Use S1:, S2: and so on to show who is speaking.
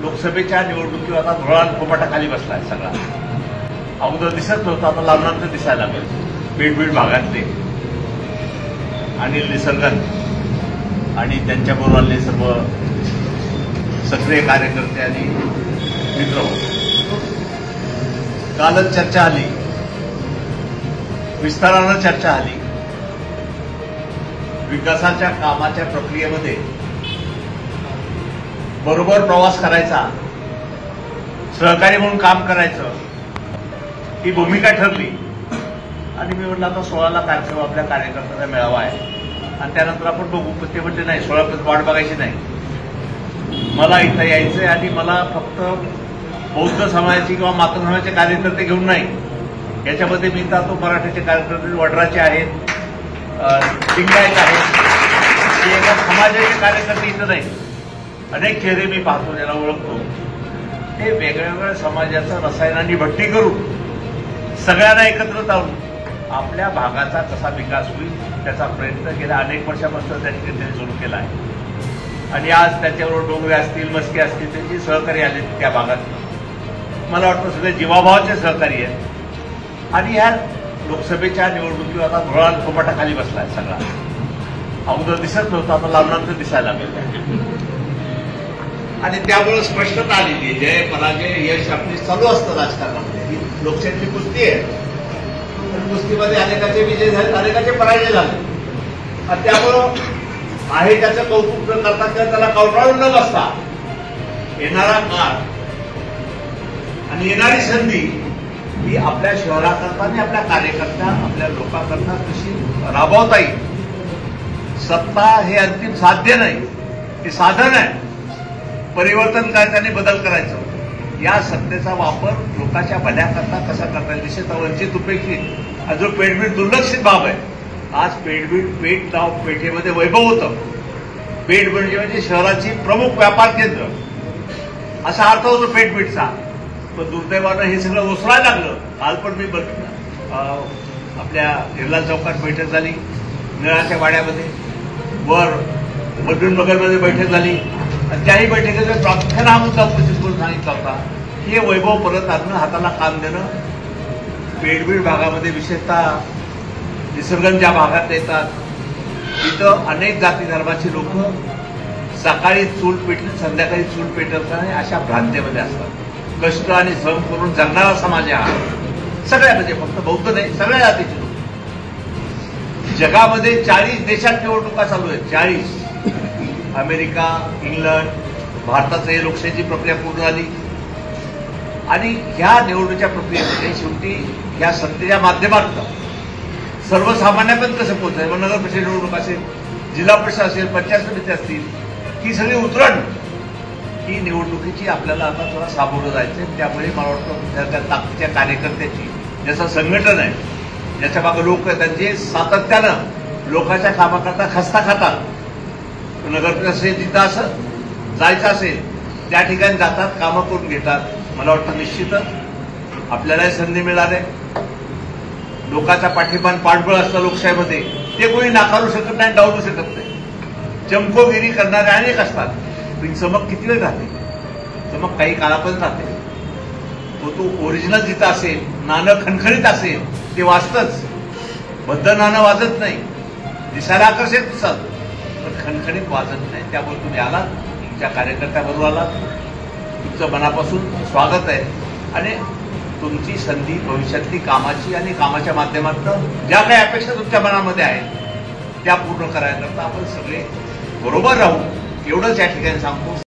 S1: लोकसभेच्या निवडणुकीवर आता धुळान फोपाटाखाली बसलाय सगळा. अगोदर दिसत नव्हतं, आता लांबनंतर दिसायला लागेल. बीड भागातले अनिल निसर्गन आणि त्यांच्याबरोबरले सर्व सक्रिय कार्यकर्ते आणि मित्र. कालच चर्चा आली, विस्तारानं चर्चा आली. विकासाच्या कामाच्या प्रक्रियेमध्ये बरोबर प्रवास करायचा, सहकारी म्हणून काम करायचं, ही भूमिका ठरली. आणि मी म्हटलं आता 16ला कार्यक्रम आपल्या कार्यकर्त्यांचा मेळावा आहे आणि त्यानंतर आपण बघू. ते म्हणजे नाही, 16पर्यंत वाट बघायची नाही. मला इथं यायचंय आणि मला फक्त बौद्ध समाजाची किंवा मातृ समाजाचे कार्यकर्ते घेऊन नाही. याच्यामध्ये मी जातो मराठीचे कार्यकर्ते, वडराचे आहेत, लिंगायत आहेत, एका समाजाचे कार्यकर्ते इथं नाही. अनेक चेहरे मी पाहतो, ज्याला ओळखतो. ते वेगवेगळ्या समाजाचं रसायनांनी भट्टी करून सगळ्यांना एकत्र आणून आपल्या भागाचा कसा विकास होईल त्याचा प्रयत्न गेल्या अनेक वर्षापासून त्यांनी सुरू केला आहे. आणि आज त्याच्याबरोबर डोंगरे असतील, मस्के असतील, त्यांची सहकारी आले त्या भागात. मला वाटतं सगळे जीवाभावाचे सहकारी आहेत. आणि ह्या लोकसभेच्या निवडणुकीवर आता धुळान फोपाटाखाली बसलाय सगळा. अगोदर दिसत नव्हतं, आता लांबनंतर दिसायला लागेल. आणि त्यामुळे स्पष्टता आलेली आहे. जय पराजय यश आपली चालू असतं राजकारणामध्ये. ही लोकशाहीची कुस्ती आहे. कुस्तीमध्ये अनेकाचे विजय झाले, अनेकाचे पराजय झाले. आणि त्यामुळं आहे त्याचं कौतुक न करता किंवा त्याला कवटाळून न बसता येणारा काळ आणि येणारी संधी ही आपल्या शहराकरता आणि आपल्या कार्यकर्त्या, आपल्या लोकांकरता कशी राबवता येईल. सत्ता हे अंतिम साध्य नाही, हे साधन आहे. परिवर्तन करायचं आणि बदल करायचं. या सत्तेचा वापर लोकांच्या भल्याकरता कसा करता येईल, निश्चित वंचित उपेक्षित जो पेठबीड दुर्लक्षित बाब आहे. आज पेठ गाव पेठेमध्ये वैभव होतं. पेठ म्हणजे शहराची प्रमुख व्यापार केंद्र असा अर्थ होतो पेठबीडचा. पण दुर्दैवानं हे सगळं ओसरायला लागलं. काल पण मी आपल्या हिरला चौकात बैठक झाली, निळाच्या वाड्यामध्ये, वर मधूनगरमध्ये बैठक झाली. आणि त्याही बैठकीचा प्रामुख्याने हा मुद्दा उपस्थित करून सांगितला होता की हे वैभव परत आणणं, हाताला काम देणं. पेठबीड भागामध्ये विशेषतः निसर्गन ज्या भागात येतात तिथं अनेक जाती धर्माची लोक सकाळी चूल पेटली, संध्याकाळी चूल पेटत नाही अशा भ्रांतीमध्ये असतात. कष्ट आणि श्रम करून जगणारा समाज हा सगळ्या, म्हणजे फक्त बौद्ध नाही, सगळ्या जातीचे लोक. जगामध्ये 40 देशात निवडणुका चालू आहेत. 40. अमेरिका, इंग्लंड, भारताचं हे लोकशाहीची प्रक्रिया पूर्ण झाली. आणि ह्या निवडणुकीच्या प्रक्रियेमध्ये शेवटी ह्या सत्तेच्या माध्यमातून सर्वसामान्यापर्यंत कसं पोहोचायचं. मग नगर परिषद निवडणूक असेल, जिल्हा परिषद असेल, पंचायत समिती असतील, ही सगळी उतरण ही निवडणुकीची आपल्याला आता थोडा सामोरं जायचं. त्यामुळे मला वाटतं त्या ताकदीच्या कार्यकर्त्याची, ज्याचं संघटन आहे, ज्याच्या मागे लोक आहेत, त्यांचे सातत्यानं लोकांच्या कामाकरता खस्ता खातात. नगर असेल, जिथं असं जायचं असेल त्या ठिकाणी जातात, कामं करून घेतात. मला वाटतं निश्चितच आपल्यालाही संधी मिळाली. लोकांचा पाठिंबा पाठबळ असतं लोकशाहीमध्ये, ते कोणी नाकारू शकत नाही, डावलू शकत नाही. चमकोगिरी करणारे अनेक असतात, पण चमक किती वेळ राहते? चमक काही काळापर्यंत राहते. तो ओरिजिनल जिथं असेल, नाणं खणखणीत असेल, ते वाचतंच. बद्ध नाणं वाजत नाही, दिसायला आकर्षित दिसत, पण खणखणीत वाजत नाही. त्यामुळे तुम्ही आलात, तुमच्या कार्यकर्त्याबरोबर आलात, तुमचं मनापासून स्वागत आहे. आणि तुमची संधी भविष्यातली कामाची आणि कामाच्या माध्यमातून ज्या काही अपेक्षा तुमच्या मनामध्ये आहेत त्या पूर्ण करायकरता आपण सगळे बरोबर राहू, एवढंच या ठिकाणी सांगतो.